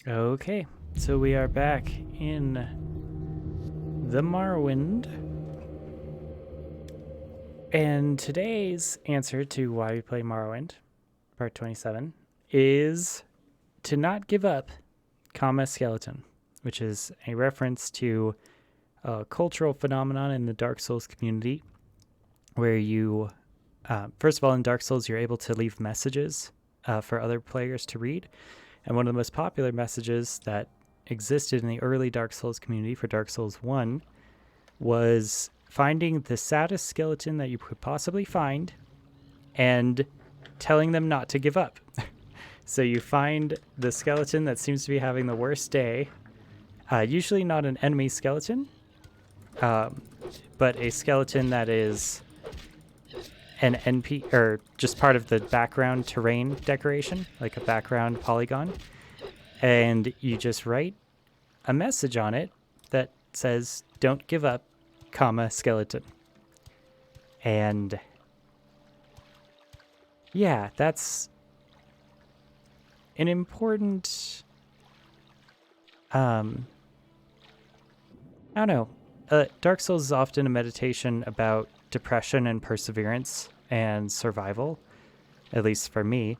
Okay, so we are back in the Morrowind, and today's answer to why we play Morrowind, part 27, is to not give up, skeleton, which is a reference to a cultural phenomenon in the Dark Souls community, where you, first of all, in Dark Souls, you're able to leave messages for other players to read, and one of the most popular messages that existed in the early Dark Souls community for Dark Souls 1 was finding the saddest skeleton that you could possibly find and telling them not to give up. So you find the skeleton that seems to be having the worst day, usually not an enemy skeleton, but a skeleton that is an NP or just part of the background terrain decoration, like a background polygon, and you just write a message on it that says "Don't give up, skeleton." And yeah, that's an important I don't know. Dark Souls is often a meditation about depression and perseverance and survival, at least for me,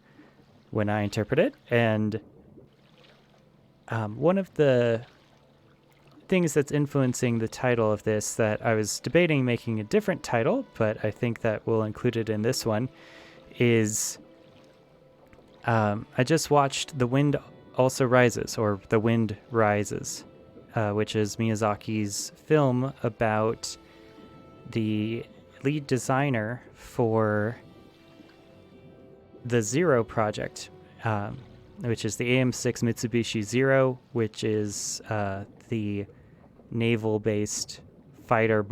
when I interpret it. And one of the things that's influencing the title of this that I was debating making a different title, but I think that we'll include it in this one, is I just watched The Wind Also Rises, or The Wind Rises, which is Miyazaki's film about the lead designer for the Zero project, which is the AM6 Mitsubishi Zero, which is the naval-based fighter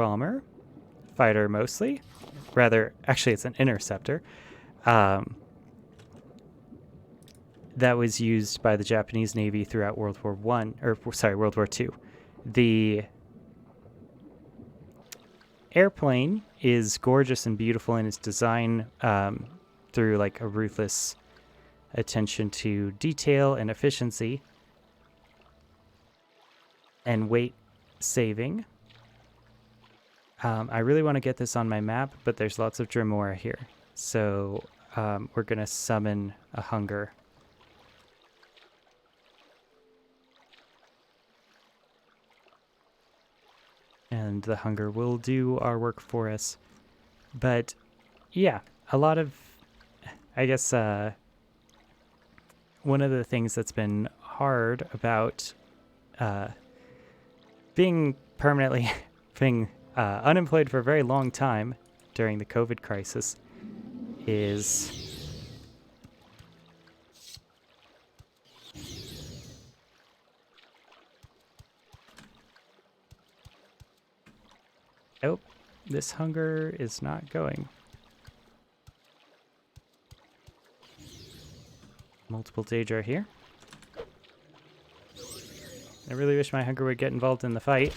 mostly. Rather, actually, it's an interceptor. That was used by the Japanese Navy throughout World War II. The airplane is gorgeous and beautiful in its design, through like a ruthless attention to detail and efficiency and weight saving. I really want to get this on my map, but there's lots of Dremora here. So we're going to summon a hunger. And the hunger will do our work for us. But yeah, a lot of, I guess, one of the things that's been hard about being permanently unemployed for a very long time during the COVID crisis is oh, this hunger is not going. Multiple Daedra here. I really wish my hunger would get involved in the fight.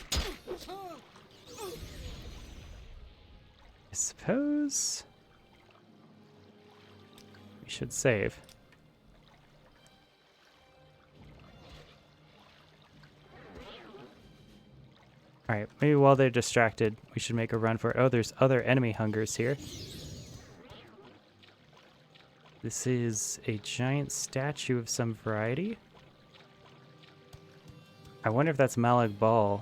I suppose we should save. Alright, maybe while they're distracted, we should make a run for it. Oh, there's other enemy hungers here. This is a giant statue of some variety. I wonder if that's Malag Bal.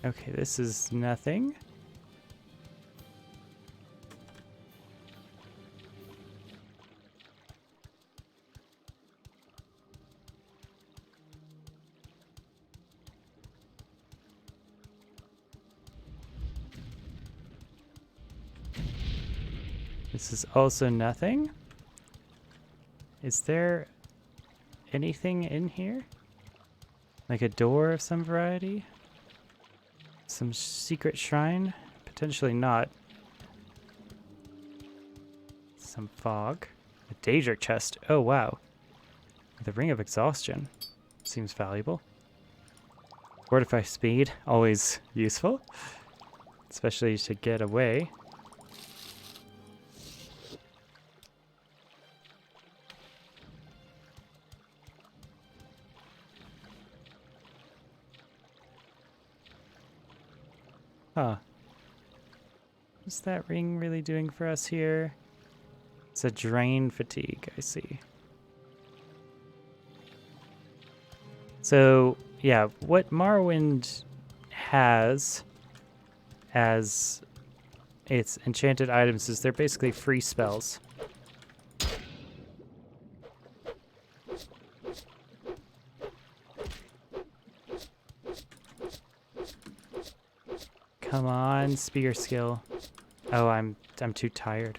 Okay, this is nothing. This is also nothing. Is there anything in here? Like a door of some variety? Some secret shrine? Potentially not. Some fog. A Daedra chest. Oh, wow. The Ring of Exhaustion. Seems valuable. Fortify speed. Always useful. Especially to get away. Huh. What's that ring really doing for us here? It's a drain fatigue, I see. So, yeah, what Morrowind has as its enchanted items is they're basically free spells. Come on, spear skill. Oh, I'm too tired.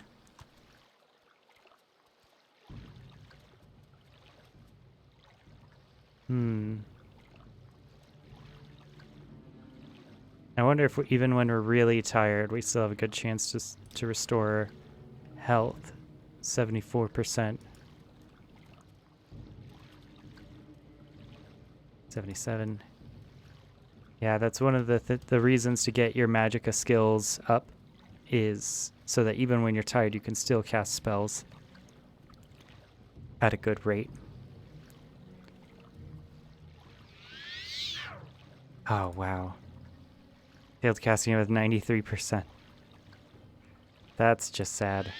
I wonder if even when we're really tired, we still have a good chance to restore health. 74%. 77. Yeah, that's one of the reasons to get your magicka skills up, is so that even when you're tired, you can still cast spells at a good rate. Oh, wow. Failed casting with 93%. That's just sad.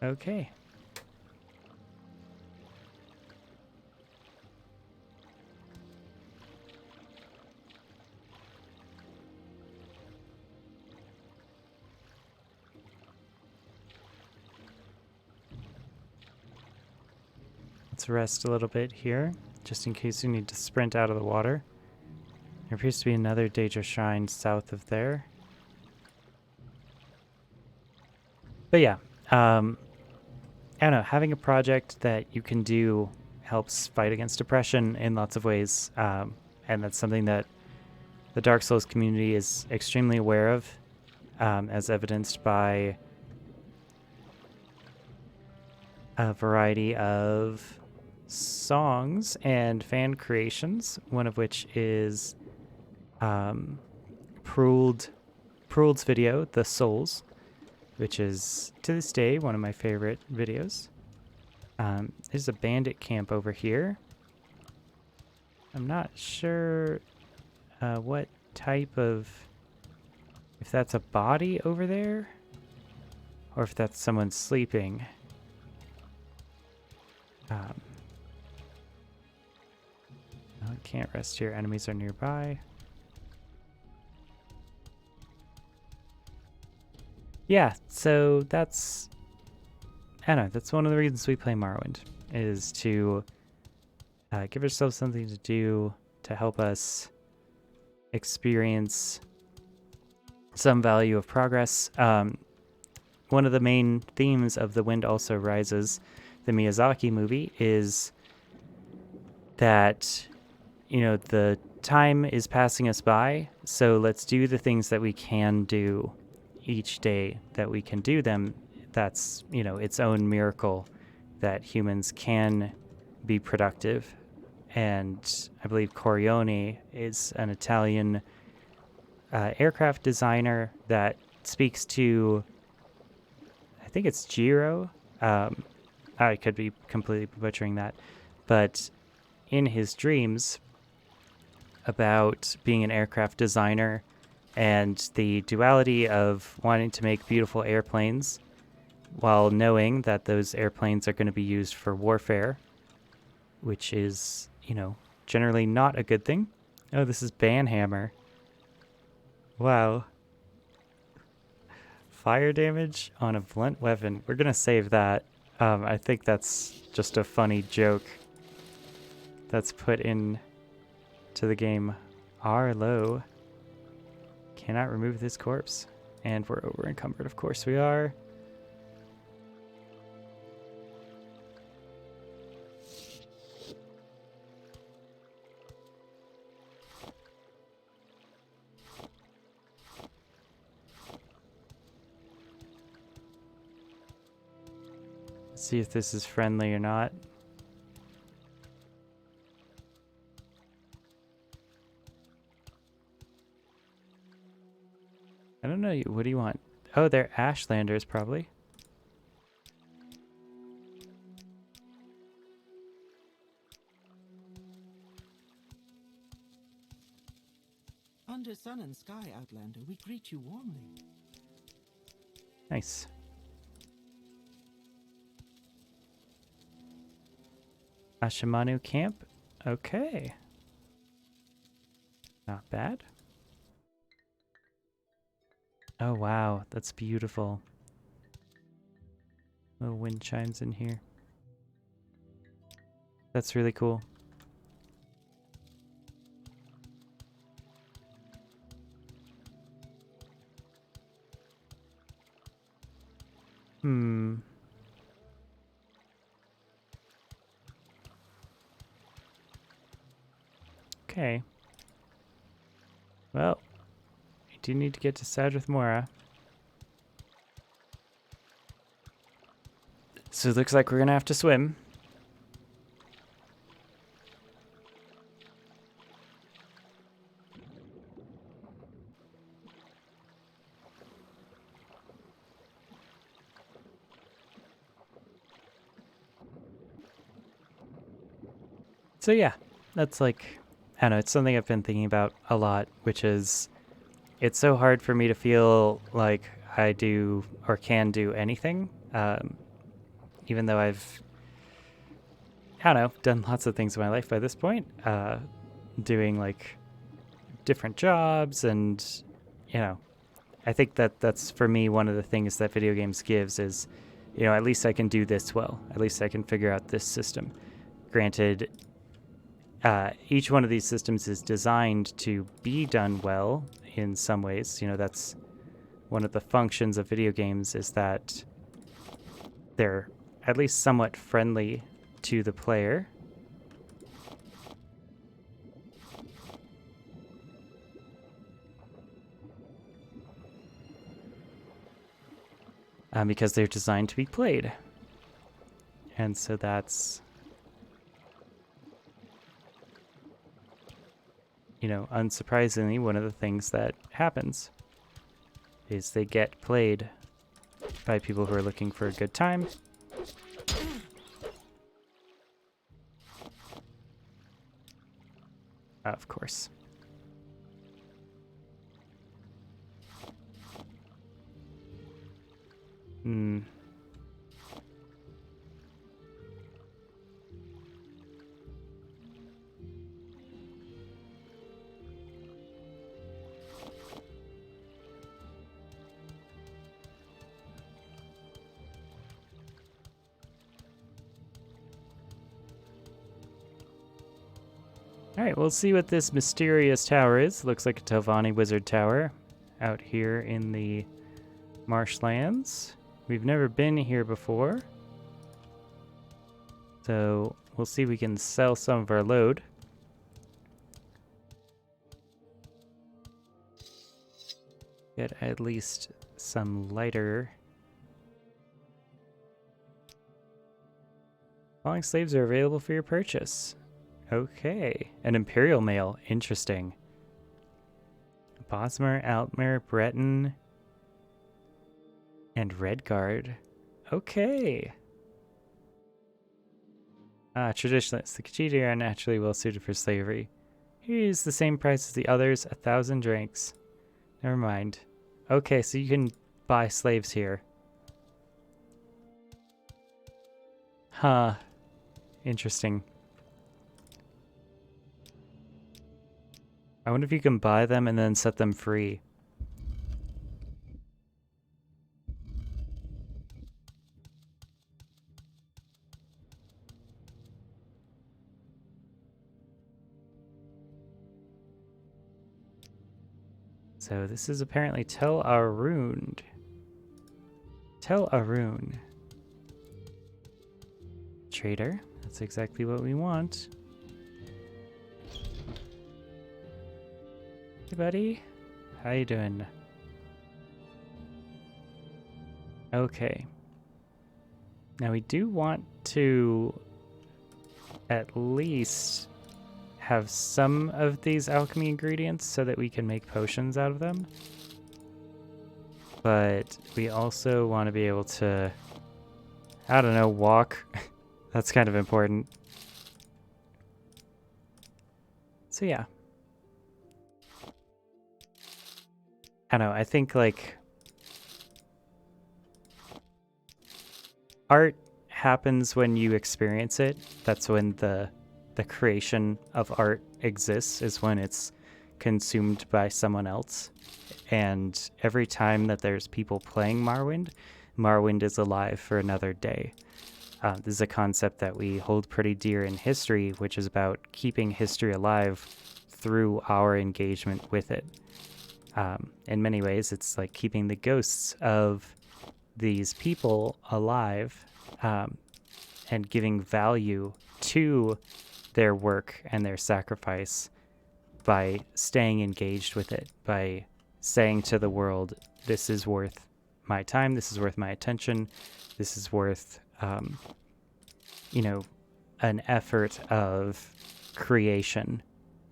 Okay. Let's rest a little bit here, just in case we need to sprint out of the water. There appears to be another Daedra shrine south of there. But yeah, I don't know, having a project that you can do helps fight against depression in lots of ways, and that's something that the Dark Souls community is extremely aware of, as evidenced by a variety of songs and fan creations, one of which is Pruld's video, The Souls, which is, to this day, one of my favorite videos. There's a bandit camp over here. I'm not sure what type of... if that's a body over there, or if that's someone sleeping. I can't rest here. Enemies are nearby. Yeah, so that's... I don't know, that's one of the reasons we play Morrowind, is to give ourselves something to do to help us experience some value of progress. One of the main themes of The Wind Also Rises, the Miyazaki movie, is that, you know, the time is passing us by, so let's do the things that we can do each day that we can do them. That's, you know, its own miracle that humans can be productive. And I believe Corione is an Italian aircraft designer that speaks to, I think it's Jiro. I could be completely butchering that. But in his dreams about being an aircraft designer and the duality of wanting to make beautiful airplanes while knowing that those airplanes are going to be used for warfare, which is, you know, generally not a good thing. Oh, this is Banhammer. Wow. Fire damage on a blunt weapon. We're going to save that. I think that's just a funny joke that's put in to the game. Arlo cannot remove this corpse. And we're over encumbered. Of course we are. See if this is friendly or not. I don't know. What do you want? Oh, they're Ashlanders, probably. Under sun and sky, Outlander, we greet you warmly. Nice. Ashimanu camp. Okay. Not bad. Oh, wow. That's beautiful. Little wind chimes in here. That's really cool. Hmm. Okay. Well, I do need to get to Sadrith Mora. So it looks like we're gonna have to swim. So yeah, that's like, I don't know, it's something I've been thinking about a lot, which is it's so hard for me to feel like I do or can do anything, even though I've, I don't know, done lots of things in my life by this point, doing like different jobs and, you know, I think that that's for me one of the things that video games gives is, you know, at least I can do this well. At least I can figure out this system. Granted, each one of these systems is designed to be done well in some ways. You know, that's one of the functions of video games is that they're at least somewhat friendly to the player. Because they're designed to be played. And so that's, you know, unsurprisingly, one of the things that happens is they get played by people who are looking for a good time. Of course. Hmm. Alright, we'll see what this mysterious tower is. Looks like a Telvanni wizard tower out here in the marshlands. We've never been here before. So we'll see if we can sell some of our load. Get at least some lighter. Falling slaves are available for your purchase. Okay. An Imperial mail. Interesting. Bosmer, Altmer, Breton, and Redguard. Okay. Traditionalists. The Khajiit are naturally well suited for slavery. Here's the same price as the others, 1,000 drinks. Never mind. Okay, so you can buy slaves here. Huh. Interesting. I wonder if you can buy them and then set them free. So this is apparently Tel Arun. Tel Arun. Trader. That's exactly what we want. Hey, buddy. How you doing? Okay. Now we do want to at least have some of these alchemy ingredients so that we can make potions out of them. But we also want to be able to, I don't know, walk. That's kind of important. So yeah. I don't know, I think like art happens when you experience it. That's when the creation of art exists, is when it's consumed by someone else. And every time that there's people playing Morrowind, Morrowind is alive for another day. This is a concept that we hold pretty dear in history, which is about keeping history alive through our engagement with it. In many ways, it's like keeping the ghosts of these people alive, and giving value to their work and their sacrifice by staying engaged with it, by saying to the world, this is worth my time, this is worth my attention, this is worth, an effort of creation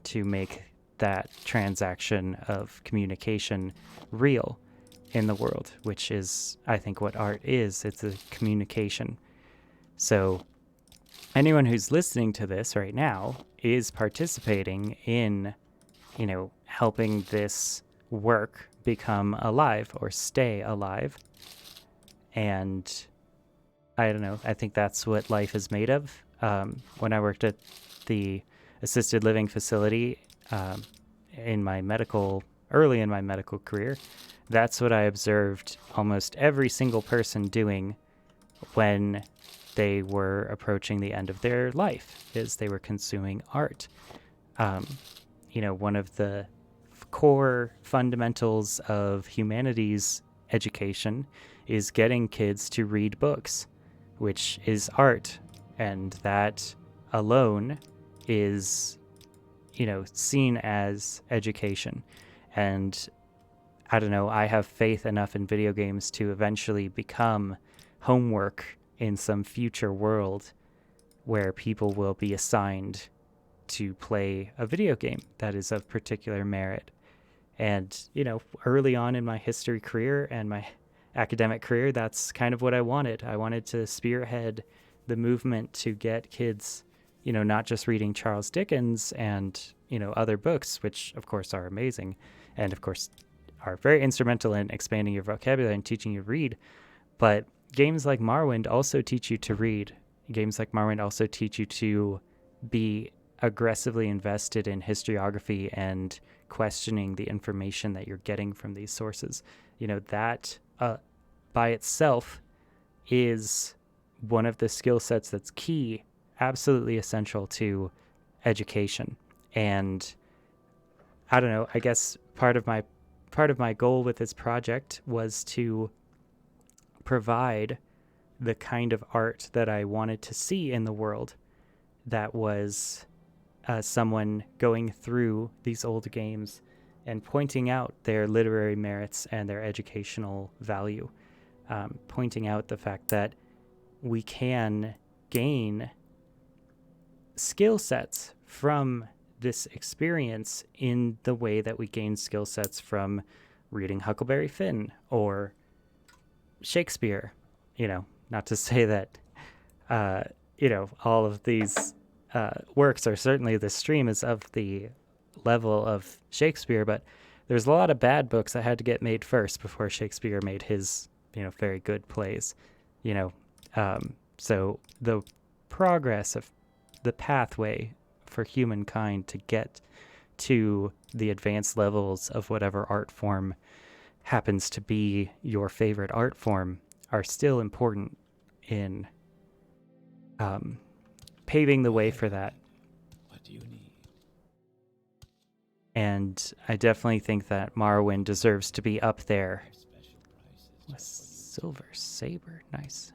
to make that transaction of communication real in the world, which is, I think, what art is. It's a communication. So anyone who's listening to this right now is participating in, helping this work become alive or stay alive. And I don't know, I think that's what life is made of. When I worked at the assisted living facility early in my medical career, that's what I observed almost every single person doing when they were approaching the end of their life, is they were consuming art. One of the core fundamentals of humanities education is getting kids to read books, which is art. And that alone is, seen as education. And I don't know, I have faith enough in video games to eventually become homework in some future world where people will be assigned to play a video game that is of particular merit. And, early on in my history career and my academic career, that's kind of what I wanted. I wanted to spearhead the movement to get kids, not just reading Charles Dickens and, other books, which of course are amazing and of course are very instrumental in expanding your vocabulary and teaching you to read. But games like Morrowind also teach you to read. Games like Morrowind also teach you to be aggressively invested in historiography and questioning the information that you're getting from these sources. That by itself is one of the skill sets that's key, absolutely essential to education. And I don't know, I guess part of my goal with this project was to provide the kind of art that I wanted to see in the world, that was someone going through these old games and pointing out their literary merits and their educational value, pointing out the fact that we can gain skill sets from this experience in the way that we gain skill sets from reading Huckleberry Finn or Shakespeare. Not to say that all of these works are certainly, the stream is of the level of Shakespeare, but there's a lot of bad books that had to get made first before Shakespeare made his very good plays. So the progress of the pathway for humankind to get to the advanced levels of whatever art form happens to be your favorite art form are still important in paving the way for that. What do you need? And I definitely think that Morrowind deserves to be up there. A silver saber, nice.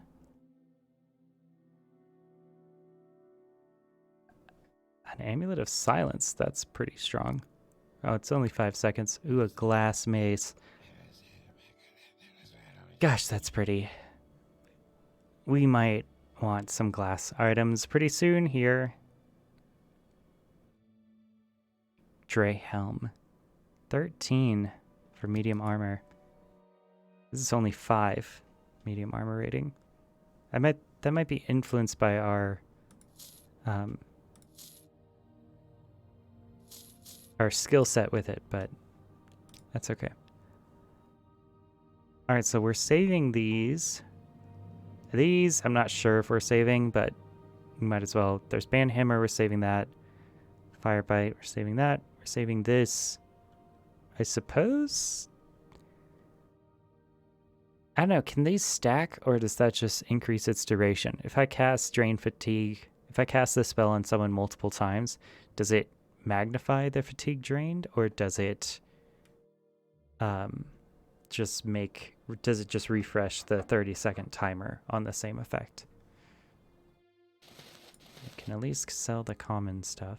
An amulet of silence, that's pretty strong. Oh, it's only 5 seconds. Ooh, a glass mace. Gosh, that's pretty. we might want some glass items pretty soon here. Dray Helm. 13 for medium armor. This is only 5 medium armor rating. That might be influenced by our skill set with it, but that's okay. All right, so we're saving these. These, I'm not sure if we're saving, but we might as well. There's Banhammer, we're saving that. Firebite, we're saving that. We're saving this. I suppose? I don't know, can these stack, or does that just increase its duration? If I cast Drain Fatigue, if I cast this spell on someone multiple times, does it magnify the fatigue drained, or does it does it just refresh the 30-second timer on the same effect? You can at least sell the common stuff.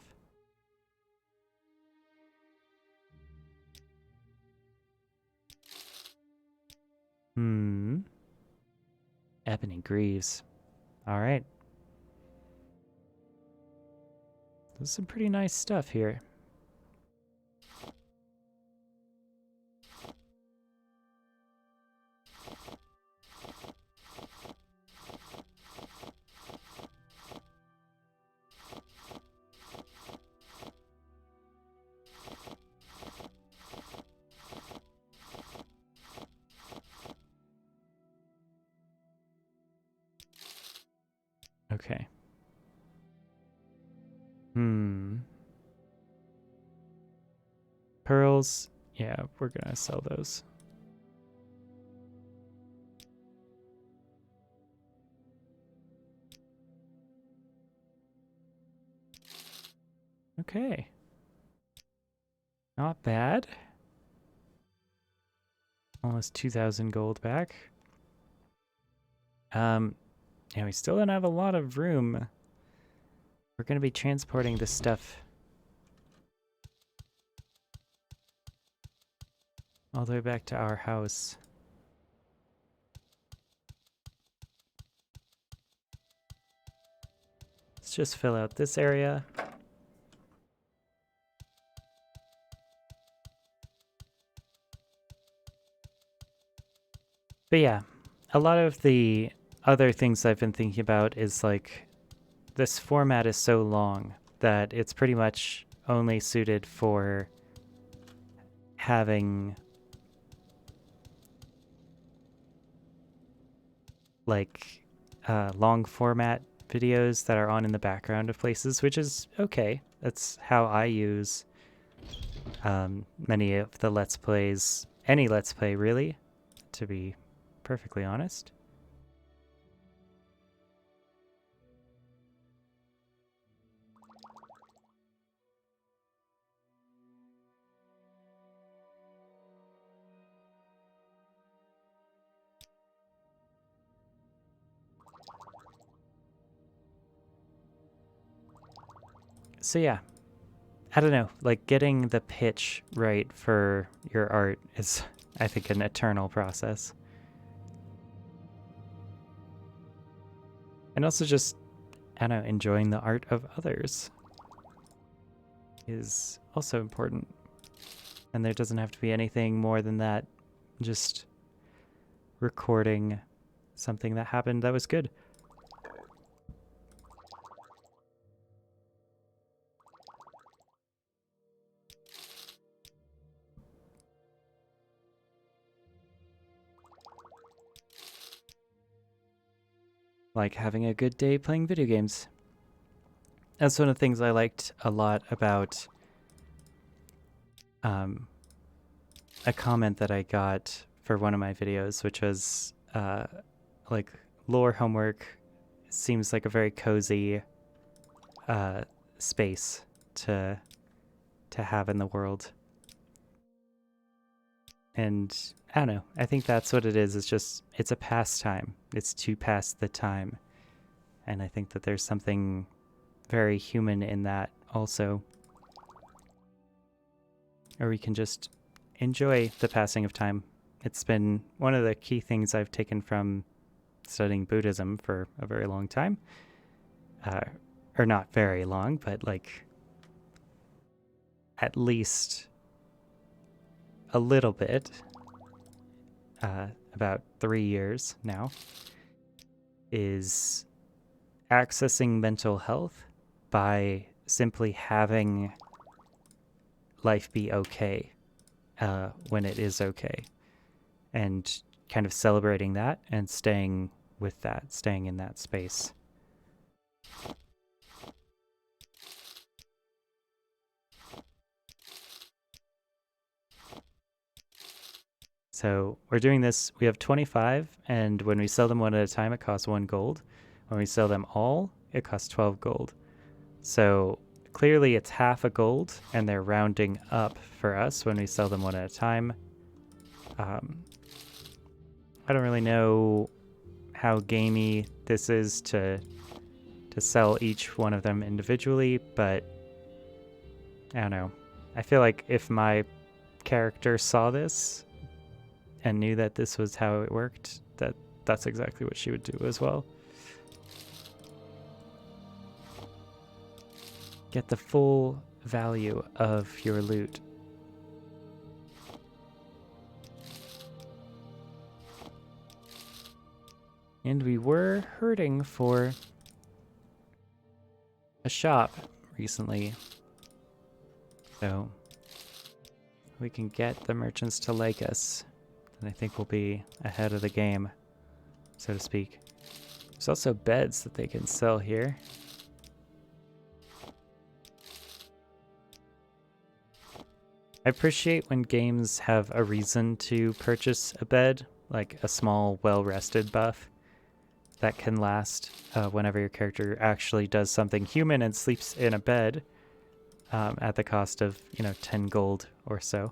Ebony Greaves. All right. There's some pretty nice stuff here. Okay. Pearls. Yeah, we're gonna sell those. Okay. Not bad. Almost 2,000 gold back. Yeah, we still don't have a lot of room. We're gonna be transporting this stuff all the way back to our house. Let's just fill out this area. But yeah, a lot of the other things I've been thinking about is like, this format is so long that it's pretty much only suited for having like long format videos that are on in the background of places, which is okay. That's how I use many of the Let's Plays, any Let's Play really, to be perfectly honest. So yeah, I don't know, like getting the pitch right for your art is, I think, an eternal process. And also just, I don't know, enjoying the art of others is also important. And there doesn't have to be anything more than that. Just recording something that happened that was good. Like having a good day playing video games. That's one of the things I liked a lot about a comment that I got for one of my videos, which was like, lore homework seems like a very cozy space to have in the world. And I don't know, I think that's what it is. It's just, it's a pastime. It's to pass the time. And I think that there's something very human in that also. Or we can just enjoy the passing of time. It's been one of the key things I've taken from studying Buddhism for a very long time. Or not very long, but like at least a little bit. About 3 years now. Is accessing mental health by simply having life be okay when it is okay, and kind of celebrating that and staying with that, staying in that space. So we're doing this, we have 25, and when we sell them one at a time, it costs 1 gold. When we sell them all, it costs 12 gold. So clearly it's half a gold, and they're rounding up for us when we sell them one at a time. I don't really know how gamey this is to sell each one of them individually, but I don't know. I feel like if my character saw this and knew that this was how it worked, that's exactly what she would do as well. Get the full value of your loot. And we were hurting for a shop recently, so we can get the merchants to like us, and I think we'll be ahead of the game, so to speak. There's also beds that they can sell here. I appreciate when games have a reason to purchase a bed, like a small, well-rested buff that can last whenever your character actually does something human and sleeps in a bed at the cost of, 10 gold or so.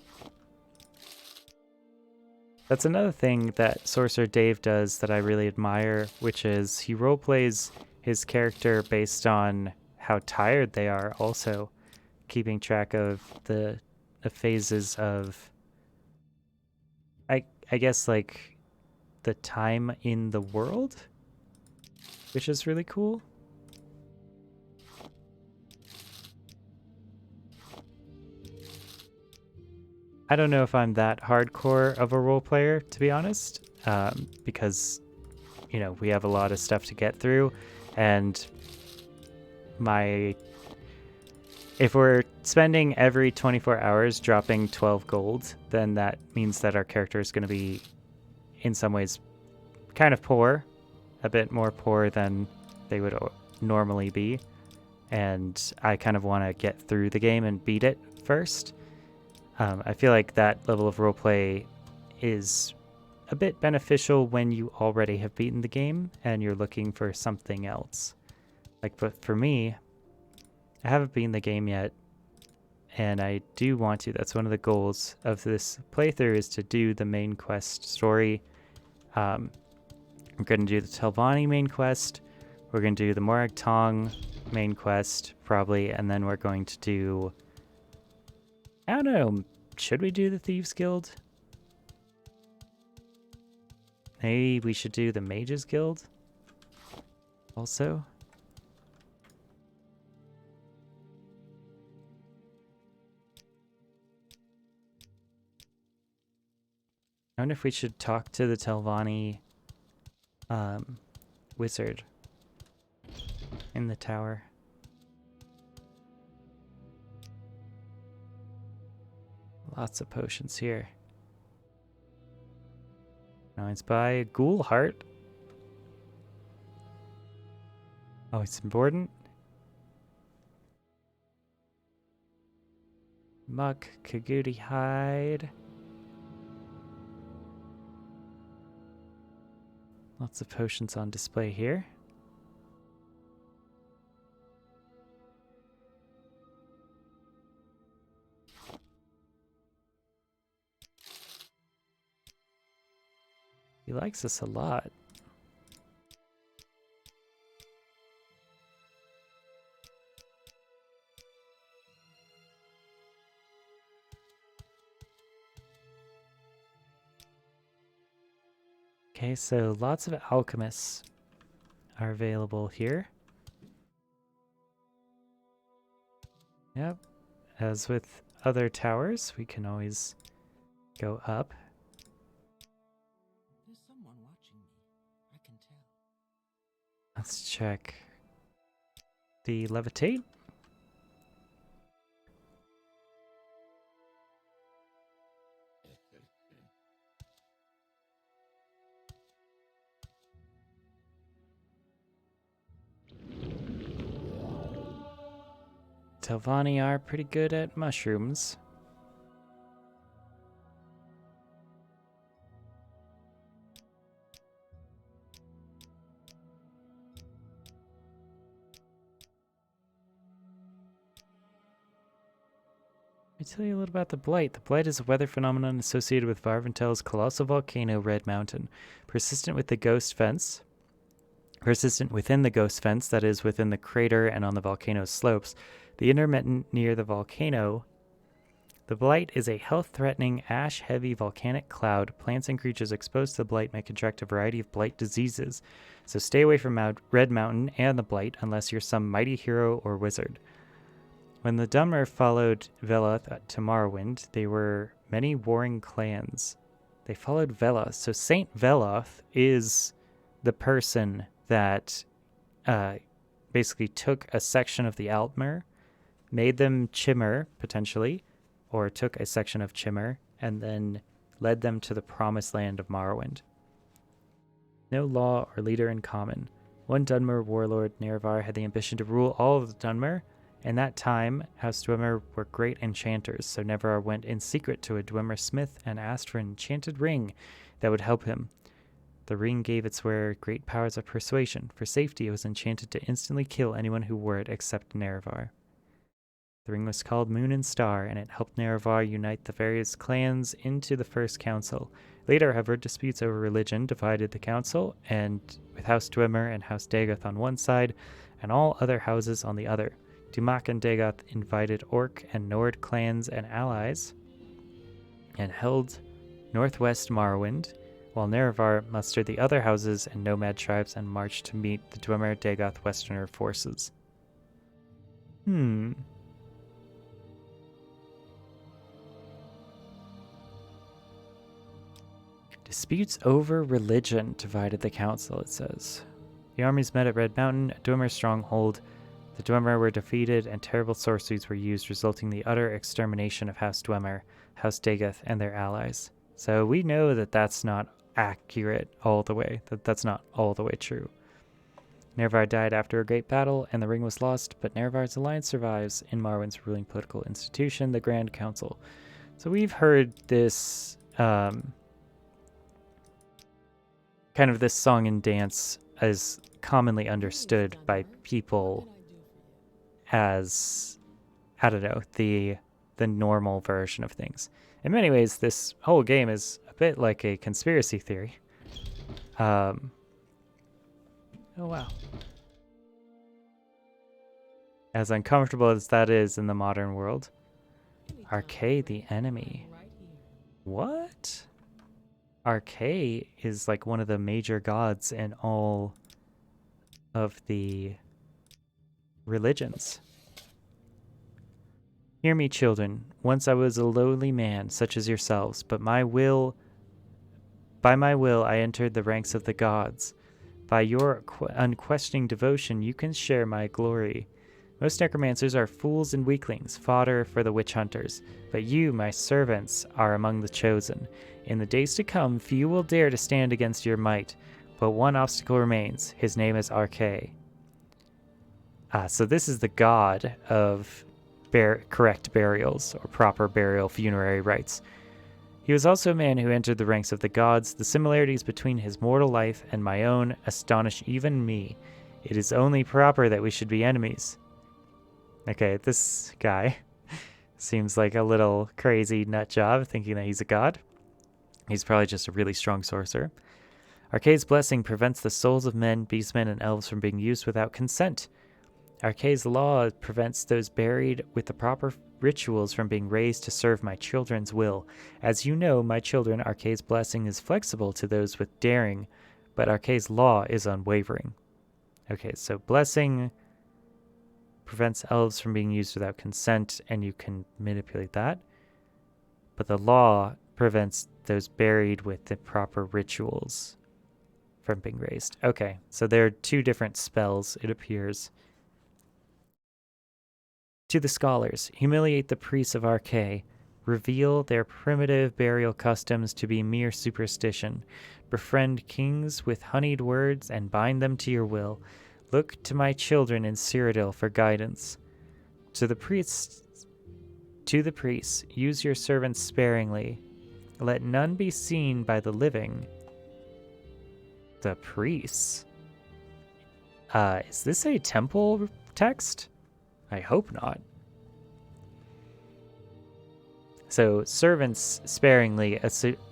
That's another thing that Sorcerer Dave does that I really admire, which is he roleplays his character based on how tired they are, also keeping track of the phases of, I guess, like the time in the world, which is really cool. I don't know if I'm that hardcore of a role player, to be honest, because, we have a lot of stuff to get through, and if we're spending every 24 hours dropping 12 gold, then that means that our character is going to be, in some ways, kind of poor, a bit more poor than they would normally be, and I kind of want to get through the game and beat it first. I feel like that level of roleplay is a bit beneficial when you already have beaten the game and you're looking for something else. But for me, I haven't beaten the game yet, and I do want to. That's one of the goals of this playthrough, is to do the main quest story. We're going to do the Telvanni main quest. We're going to do the Morag Tong main quest, probably, and then we're going to do... I don't know, should we do the Thieves Guild? Maybe we should do the Mages Guild also. I wonder if we should talk to the Telvanni wizard in the tower. Lots of potions here. Now it's by a ghoul heart. Oh, it's important. Muck, Kagudi hide. Lots of potions on display here. He likes us a lot. Okay, so lots of alchemists are available here. Yep. As with other towers, we can always go up. There's someone watching me. I can tell. Let's check the levitate. Telvanni are pretty good at mushrooms. Let me tell you a little about the Blight. The Blight is a weather phenomenon associated with Varventel's colossal volcano Red Mountain, persistent within the ghost fence, that is, within the crater and on the volcano's slopes. The intermittent near the volcano. The Blight is a health-threatening, ash-heavy volcanic cloud. Plants and creatures exposed to the Blight may contract a variety of Blight diseases, so stay away from Red Mountain and the Blight unless you're some mighty hero or wizard. When the Dunmer followed Veloth to Morrowind, they were many warring clans. They followed Veloth, so Saint Veloth is the person that basically took a section of the Altmer, made them Chimmer, potentially, or took a section of Chimmer, and then led them to the promised land of Morrowind. No law or leader in common. One Dunmer warlord, Nerevar, had the ambition to rule all of the Dunmer. In that time, House Dwemer were great enchanters, so Nerevar went in secret to a Dwemer smith and asked for an enchanted ring that would help him. The ring gave its wearer great powers of persuasion. For safety, it was enchanted to instantly kill anyone who wore it except Nerevar. The ring was called Moon and Star, and it helped Nerevar unite the various clans into the First Council. Later, however, disputes over religion divided the council, and with House Dwemer and House Dagoth on one side, and all other houses on the other. Dumak and Dagoth invited Orc and Nord clans and allies, and held northwest Morrowind, while Nerevar mustered the other houses and nomad tribes and marched to meet the Dwemer Dagoth Westerner forces. Disputes over religion divided the council, it says. The armies met at Red Mountain, a Dwemer stronghold. The Dwemer were defeated, and terrible sorceries were used, resulting in the utter extermination of House Dwemer, House Dagoth, and their allies. So we know that that's not accurate all the way, that's not all the way true. Nerevar died after a great battle, and the ring was lost, but Nerevar's alliance survives in Morrowind's ruling political institution, the Grand Council. So we've heard this, kind of this song and dance is commonly understood by people as, I don't know, the normal version of things. In many ways, this whole game is a bit like a conspiracy theory. Oh, wow. As uncomfortable as that is in the modern world. Arcade, the enemy. What? Arcade is like one of the major gods in all of the religions. Hear me, children. Once I was a lowly man, such as yourselves, but by my will I entered the ranks of the gods. By your unquestioning devotion, you can share my glory. Most necromancers are fools and weaklings, fodder for the witch hunters. But you, my servants, are among the chosen. In the days to come, few will dare to stand against your might. But one obstacle remains. His name is Arcade. So this is the god of correct burials, or proper burial funerary rites. He was also a man who entered the ranks of the gods. The similarities between his mortal life and my own astonish even me. It is only proper that we should be enemies. Okay, this guy seems like a little crazy nut job thinking that he's a god. He's probably just a really strong sorcerer. Arcade's blessing prevents the souls of men, beastmen, and elves from being used without consent. Arkay's law prevents those buried with the proper rituals from being raised to serve my children's will. As you know, my children, Arkay's blessing is flexible to those with daring, but Arkay's law is unwavering. Okay, so blessing prevents elves from being used without consent, and you can manipulate that. But the law prevents those buried with the proper rituals from being raised. Okay, so there are two different spells, it appears. To the scholars, humiliate the priests of Arkay, reveal their primitive burial customs to be mere superstition, befriend kings with honeyed words and bind them to your will. Look to my children in Cyrodiil for guidance. To the priests, use your servants sparingly. Let none be seen by the living. The priests? Is this a temple text? I hope not. So, servants sparingly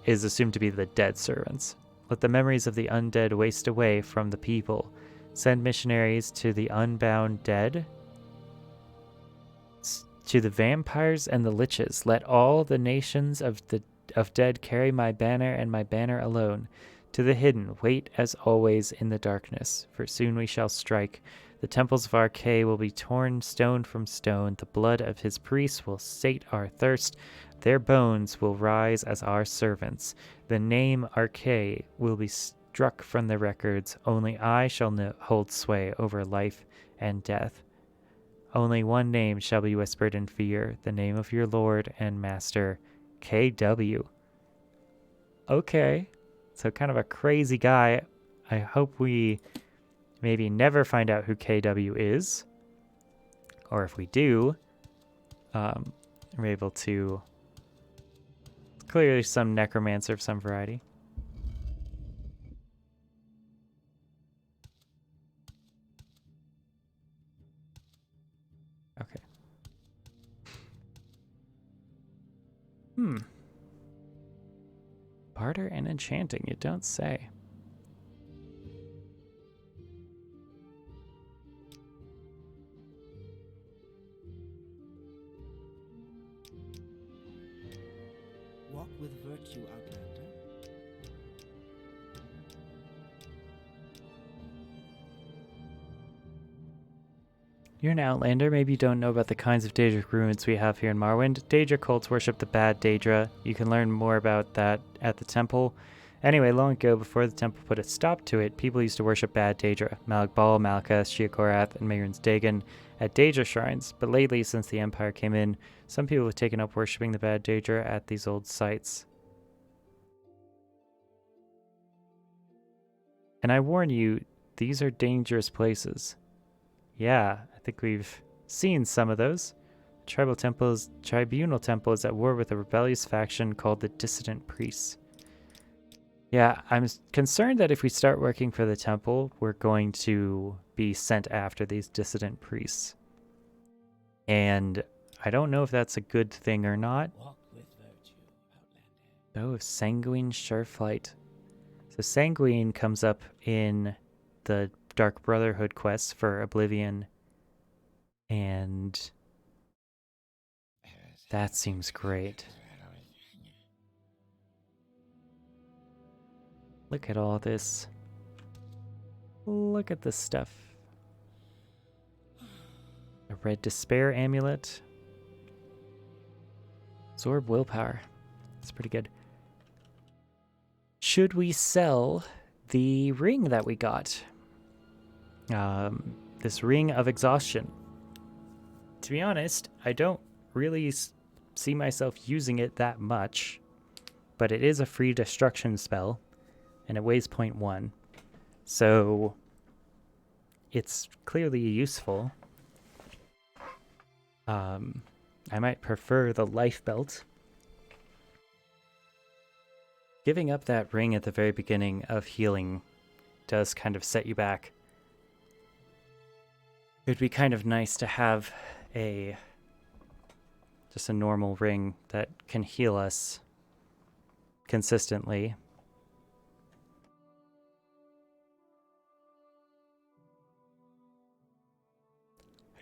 is assumed to be the dead servants. Let the memories of the undead waste away from the people. Send missionaries to the unbound dead. To the vampires and the liches. Let all the nations of dead carry my banner and my banner alone. To the hidden, wait as always in the darkness, for soon we shall strike. The temples of Arkay will be torn stone from stone. The blood of his priests will sate our thirst. Their bones will rise as our servants. The name Arkay will be struck from the records. Only I shall hold sway over life and death. Only one name shall be whispered in fear, the name of your lord and master, KW. Okay, so kind of a crazy guy. I hope we maybe never find out who KW is. Or if we do, we're able to... Clearly some necromancer of some variety. Okay. Barter and enchanting, you don't say. Walk with virtue, Outlander. You're an Outlander. Maybe you don't know about the kinds of Daedric ruins we have here in Morrowind. Daedra cults worship the bad Daedra. You can learn more about that at the temple. Anyway, long ago, before the temple put a stop to it, people used to worship bad Daedra, Malagbal, Malkas, Sheogorath, and Mehrunes Dagon at Daedra shrines. But lately, since the Empire came in, some people have taken up worshiping the bad Daedra at these old sites. And I warn you, these are dangerous places. Yeah, I think we've seen some of those. Tribunal Temple is at war with a rebellious faction called the Dissident Priests. Yeah, I'm concerned that if we start working for the temple, we're going to be sent after these dissident priests. And I don't know if that's a good thing or not. Walk with virtue, Outlander. Oh, Sanguine Sureflight. So Sanguine comes up in the Dark Brotherhood quest for Oblivion. And that seems great. Look at all this. Look at this stuff. A red despair amulet. Absorb willpower. That's pretty good. Should we sell the ring that we got? This Ring of Exhaustion. To be honest, I don't really see myself using it that much, but it is a free destruction spell, and it weighs 0.1, so it's clearly useful. I might prefer the life belt. Giving up that ring at the very beginning of healing does kind of set you back. It would be kind of nice to have just a normal ring that can heal us consistently.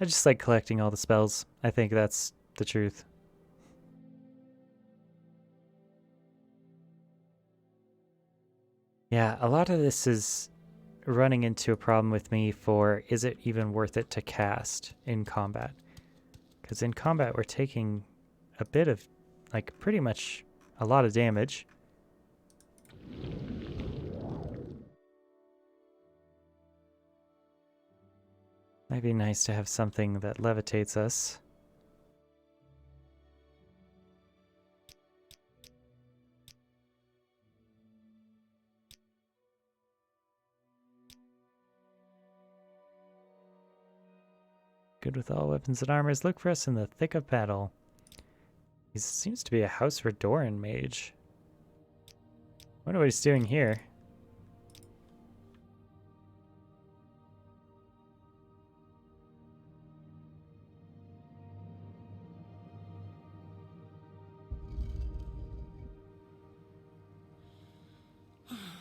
I just like collecting all the spells. I think that's the truth. Yeah, a lot of this is running into a problem with me for is it even worth it to cast in combat? Because in combat we're taking a bit of, like, pretty much a lot of damage. Might be nice to have something that levitates us. Good with all weapons and armors. Look for us in the thick of battle. He seems to be a House Redoran mage. Wonder what he's doing here.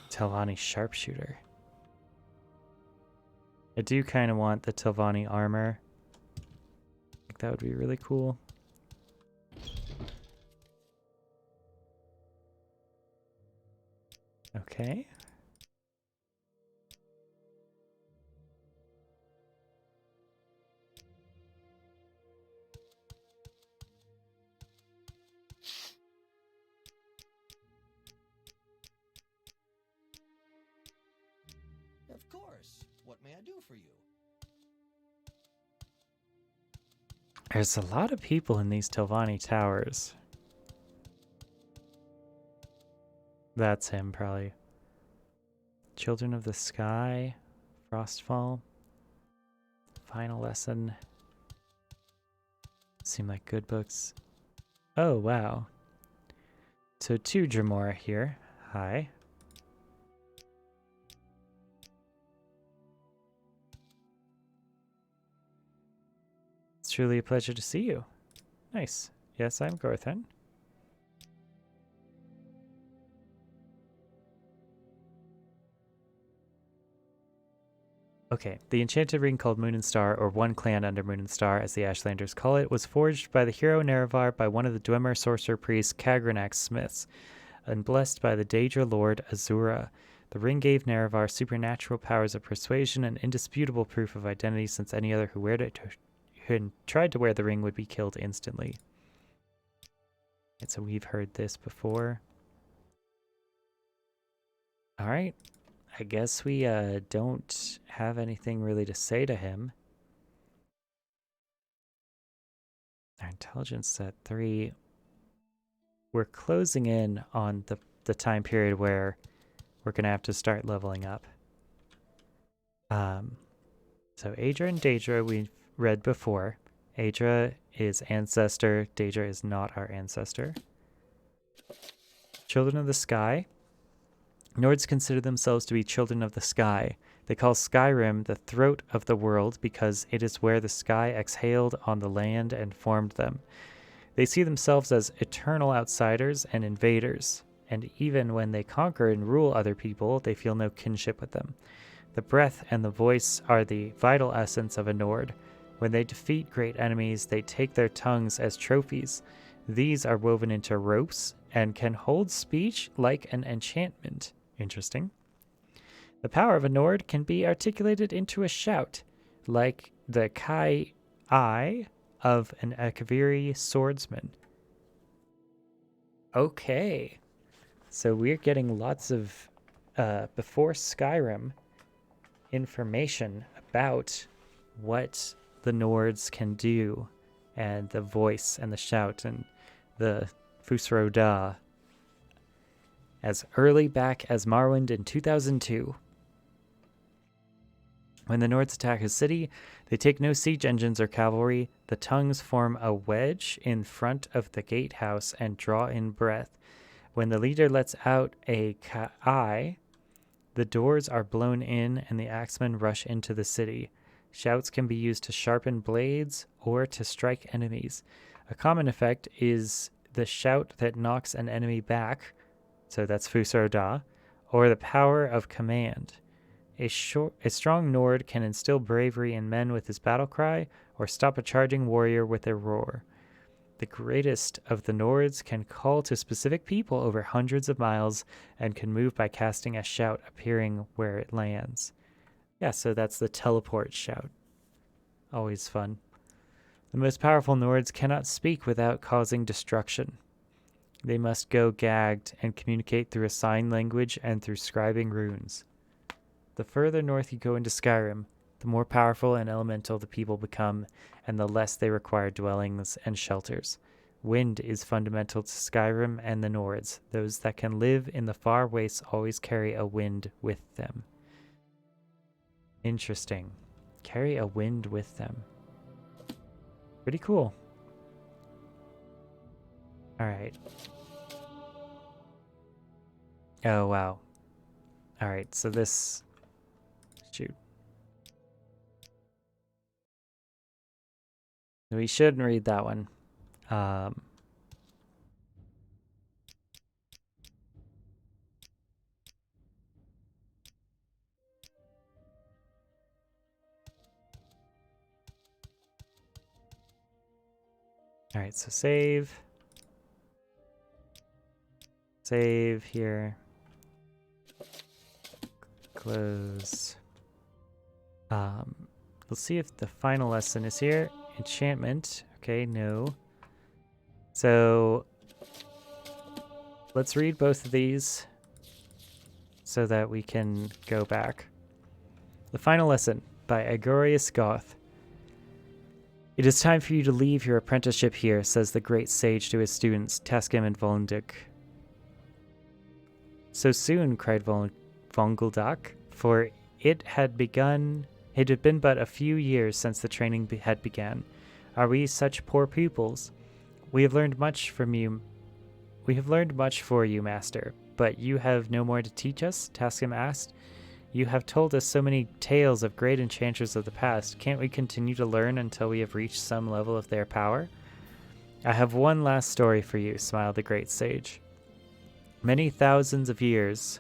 Telvanni sharpshooter. I do kind of want the Telvanni armor. I think that would be really cool. Okay. Of course. What may I do for you? There's a lot of people in these Telvanni towers. That's him, probably. Children of the Sky, Frostfall, Final Lesson. Seem like good books. Oh, wow. So 2 Dremora here. Hi. It's truly a pleasure to see you. Nice. Yes, I'm Gorthen. Okay, the enchanted ring called Moon and Star, or One Clan under Moon and Star, as the Ashlanders call it, was forged by the hero Nerevar by one of the Dwemer sorcerer priests Kagranak's smiths, and blessed by the Daedra Lord Azura. The ring gave Nerevar supernatural powers of persuasion and indisputable proof of identity, since any other who tried to wear the ring would be killed instantly. And so we've heard this before. Alright. I guess we don't have anything really to say to him. Our intelligence at 3. We're closing in on the time period where we're going to have to start leveling up. So Aedra and Daedra we've read before. Aedra is ancestor. Daedra is not our ancestor. Children of the Sky. Nords consider themselves to be children of the sky. They call Skyrim the throat of the world because it is where the sky exhaled on the land and formed them. They see themselves as eternal outsiders and invaders, and even when they conquer and rule other people, they feel no kinship with them. The breath and the voice are the vital essence of a Nord. When they defeat great enemies, they take their tongues as trophies. These are woven into ropes and can hold speech like an enchantment. Interesting. The power of a Nord can be articulated into a shout, like the Kai-I of an Akaviri swordsman. Okay. So we're getting lots of, before Skyrim, information about what the Nords can do, and the voice and the shout and the Fusro Da, as early back as Morrowind in 2002. When the Nords attack a city, they take no siege engines or cavalry. The tongues form a wedge in front of the gatehouse and draw in breath. When the leader lets out a Kai, the doors are blown in and the axemen rush into the city. Shouts can be used to sharpen blades or to strike enemies. A common effect is the shout that knocks an enemy back, so that's Fusro Da, or the power of command. A strong Nord can instill bravery in men with his battle cry, or stop a charging warrior with a roar. The greatest of the Nords can call to specific people over hundreds of miles and can move by casting a shout appearing where it lands. Yeah, so that's the teleport shout. Always fun. The most powerful Nords cannot speak without causing destruction. They must go gagged and communicate through a sign language and through scribing runes. The further north you go into Skyrim, the more powerful and elemental the people become, and the less they require dwellings and shelters. Wind is fundamental to Skyrim and the Nords. Those that can live in the far wastes always carry a wind with them. Interesting. Carry a wind with them. Pretty cool. Alright. Oh, wow. Alright, so this... Shoot. We shouldn't read that one. Alright, so save. Save here. Close. Let's see if the final lesson is here. Enchantment. Okay, no. So let's read both of these so that we can go back. The final lesson by Agorius Goth. It is time for you to leave your apprenticeship here, says the great sage to his students, Taskim and Volnduk. So soon, cried Vongeldak, for it had been but a few years since the training had begun. Are we such poor pupils? We have learned much from you. We have learned much for you, master, but you have no more to teach us? Taskim asked. You have told us so many tales of great enchanters of the past. Can't we continue to learn until we have reached some level of their power? I have one last story for you, smiled the great sage. Many thousands of years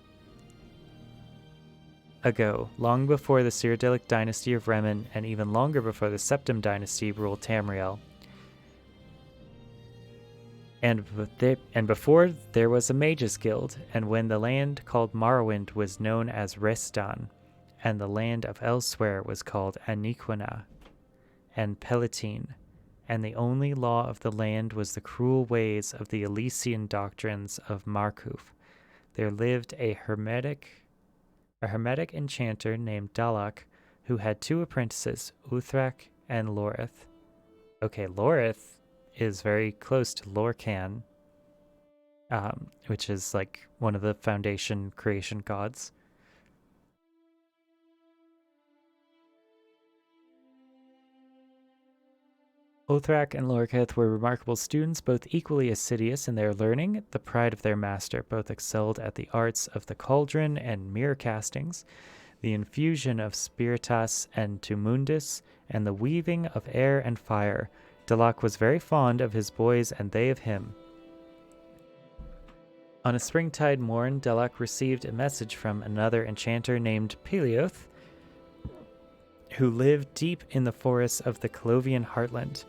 ago, long before the Cyrodiilic dynasty of Remen, and even longer before the Septim dynasty ruled Tamriel, and before there was a mages guild, and when the land called Morrowind was known as Restan, and the land of elsewhere was called Aniquina and Pelatine, and the only law of the land was the cruel ways of the Elysian doctrines of Markuf, there lived a hermetic enchanter named Dalak, who had two apprentices, Uthrak and Lorith. Okay, Lorith is very close to Lorcan, which is like one of the foundation creation gods. Uthrak and Lorketh were remarkable students, both equally assiduous in their learning, the pride of their master. Both excelled at the arts of the cauldron and mirror castings, the infusion of spiritus and tumundus, and the weaving of air and fire. Dalak was very fond of his boys and they of him. On a springtide morn, Dalak received a message from another enchanter named Pelioth, who lived deep in the forests of the Clovian heartland.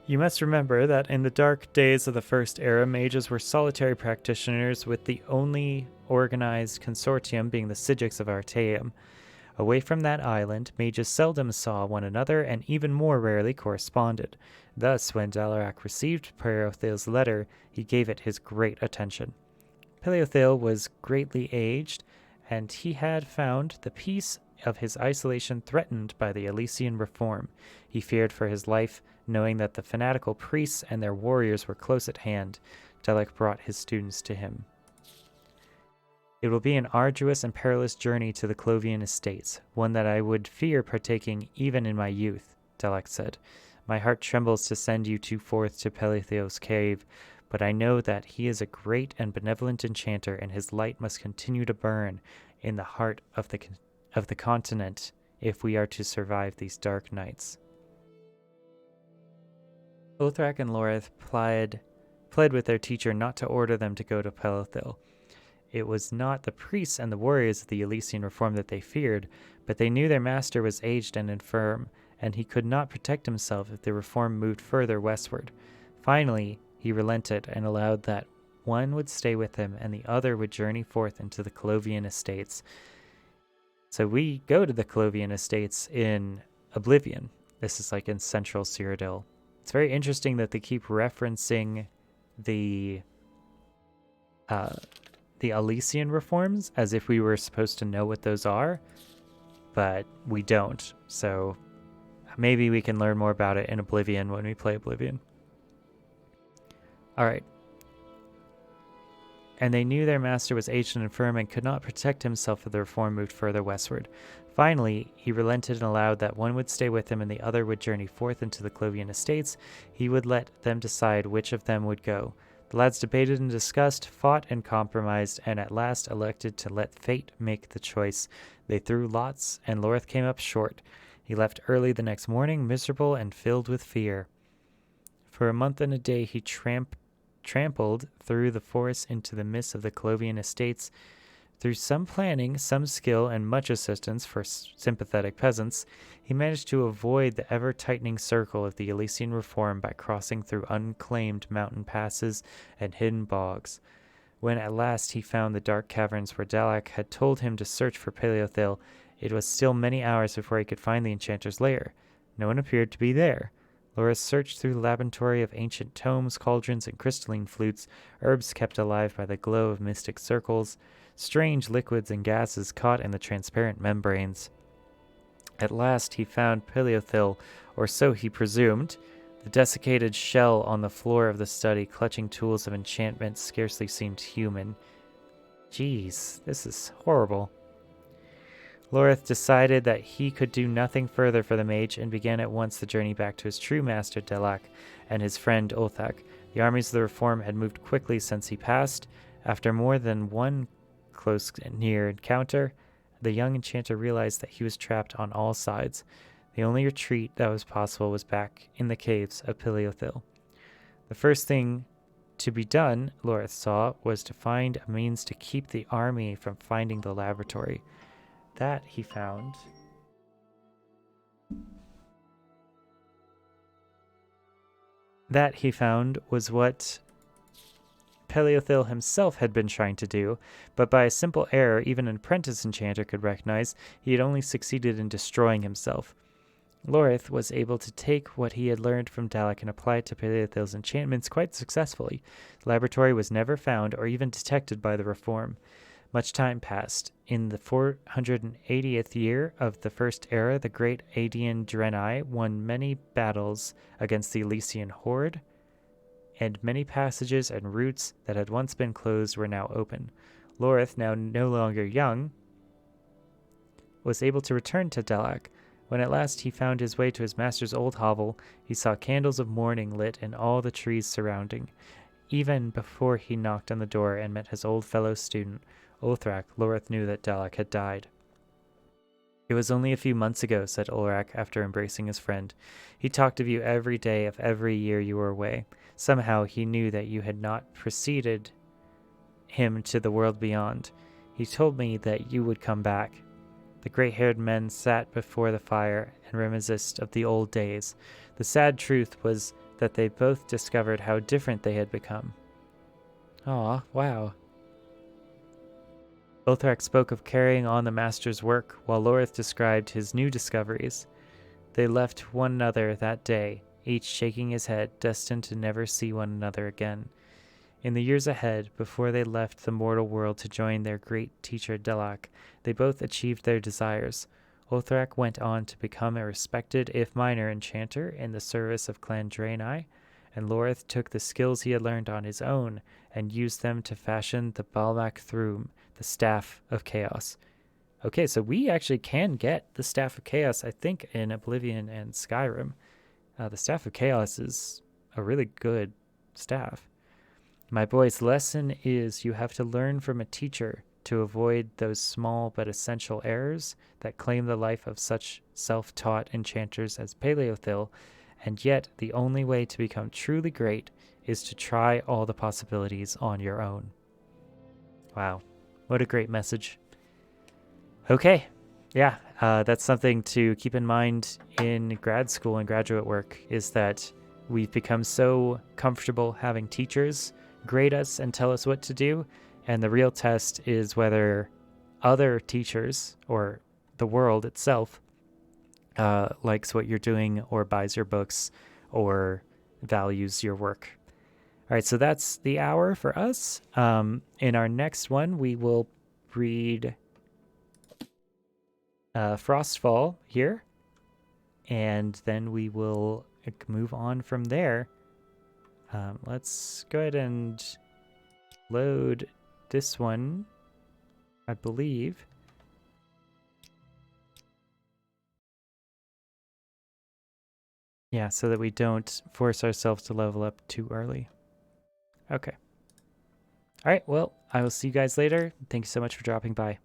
You must remember that in the dark days of the First Era, mages were solitary practitioners, with the only organized consortium being the Sigics of Artaeum. Away from that island, mages seldom saw one another and even more rarely corresponded. Thus, when Dalarak received Peliothil's letter, he gave it his great attention. Peliothil was greatly aged, and he had found the peace of his isolation threatened by the Elysian reform. He feared for his life, knowing that the fanatical priests and their warriors were close at hand. Dalek brought his students to him. It will be an arduous and perilous journey to the Clovian estates, one that I would fear partaking even in my youth, Dalek said. My heart trembles to send you two forth to Pelithio's cave, but I know that he is a great and benevolent enchanter, and his light must continue to burn in the heart of the continent if we are to survive these dark nights. Uthrak and Lorith pled with their teacher not to order them to go to Pelithil. It was not the priests and the warriors of the Elysian reform that they feared, but they knew their master was aged and infirm, and he could not protect himself if the reform moved further westward. Finally, he relented and allowed that one would stay with him and the other would journey forth into the Colovian Estates. So we go to the Colovian Estates in Oblivion. This is like in central Cyrodiil. It's very interesting that they keep referencing the Elysian reforms as if we were supposed to know what those are, but we don't. So maybe we can learn more about it in Oblivion when we play Oblivion. All right. And they knew their master was aged and infirm and could not protect himself if the reform moved further westward. Finally, he relented and allowed that one would stay with him and the other would journey forth into the Colovian Estates. He would let them decide which of them would go. The lads debated and discussed, fought and compromised, and at last elected to let fate make the choice. They threw lots, and Lorith came up short. He left early the next morning, miserable and filled with fear. For a month and a day he trampled through the forest into the midst of the Colovian Estates. Through some planning, some skill, and much assistance for sympathetic peasants, he managed to avoid the ever-tightening circle of the Elysian reform by crossing through unclaimed mountain passes and hidden bogs. When at last he found the dark caverns where Dalak had told him to search for Paleothil, it was still many hours before he could find the enchanter's lair. No one appeared to be there. Loris searched through the laboratory of ancient tomes, cauldrons, and crystalline flutes, herbs kept alive by the glow of mystic circles, strange liquids and gases caught in the transparent membranes. At last he found Paleothil, or so he presumed. The desiccated shell on the floor of the study, clutching tools of enchantment, scarcely seemed human. Jeez, this is horrible. Lorith decided that he could do nothing further for the mage and began at once the journey back to his true master Dalak and his friend Ulthak. The armies of the reform had moved quickly since he passed. After more than one close near encounter, the young enchanter realized that he was trapped on all sides. The only retreat that was possible was back in the caves of Paleothil. The first thing to be done, Lorith saw, was to find a means to keep the army from finding the laboratory. That he found was what Paleothil himself had been trying to do, but by a simple error even an apprentice enchanter could recognize, he had only succeeded in destroying himself. Lorith was able to take what he had learned from Dalek and apply it to Paleothil's enchantments quite successfully. The laboratory was never found or even detected by the reform. Much time passed. In the 480th year of the First Era, the great Adian Draenei won many battles against the Elysian horde, and many passages and routes that had once been closed were now open. Lorith, now no longer young, was able to return to Dalak. When at last he found his way to his master's old hovel, he saw candles of mourning lit in all the trees surrounding. Even before he knocked on the door and met his old fellow student, Ulthrak, Lorith knew that Dalek had died. "It was only a few months ago," said Ulrak after embracing his friend. "He talked of you every day of every year you were away. Somehow he knew that you had not preceded him to the world beyond. He told me that you would come back." The gray-haired men sat before the fire and reminisced of the old days. The sad truth was that they both discovered how different they had become. Aw, wow. Ulthrak spoke of carrying on the master's work, while Lorith described his new discoveries. They left one another that day, each shaking his head, destined to never see one another again. In the years ahead, before they left the mortal world to join their great teacher Dalak, they both achieved their desires. Ulthrak went on to become a respected, if minor, enchanter in the service of Clan Draenei, and Lorith took the skills he had learned on his own and used them to fashion the Balmak Thrum, the Staff of Chaos. Okay, so we actually can get the Staff of Chaos, I think, in Oblivion and Skyrim. The Staff of Chaos is a really good staff. My boys, lesson is you have to learn from a teacher to avoid those small but essential errors that claim the life of such self-taught enchanters as Paleothil, and yet the only way to become truly great is to try all the possibilities on your own. Wow, what a great message. Okay, yeah, that's something to keep in mind in grad school and graduate work, is that we've become so comfortable having teachers grade us and tell us what to do. And the real test is whether other teachers or the world itself likes what you're doing or buys your books or values your work. All right, so that's the hour for us. In our next one, we will read Frostfall here, and then we will move on from there. Let's go ahead and load this one, I believe. Yeah, so that we don't force ourselves to level up too early. Okay. All right, well, I will see you guys later. Thank you so much for dropping by.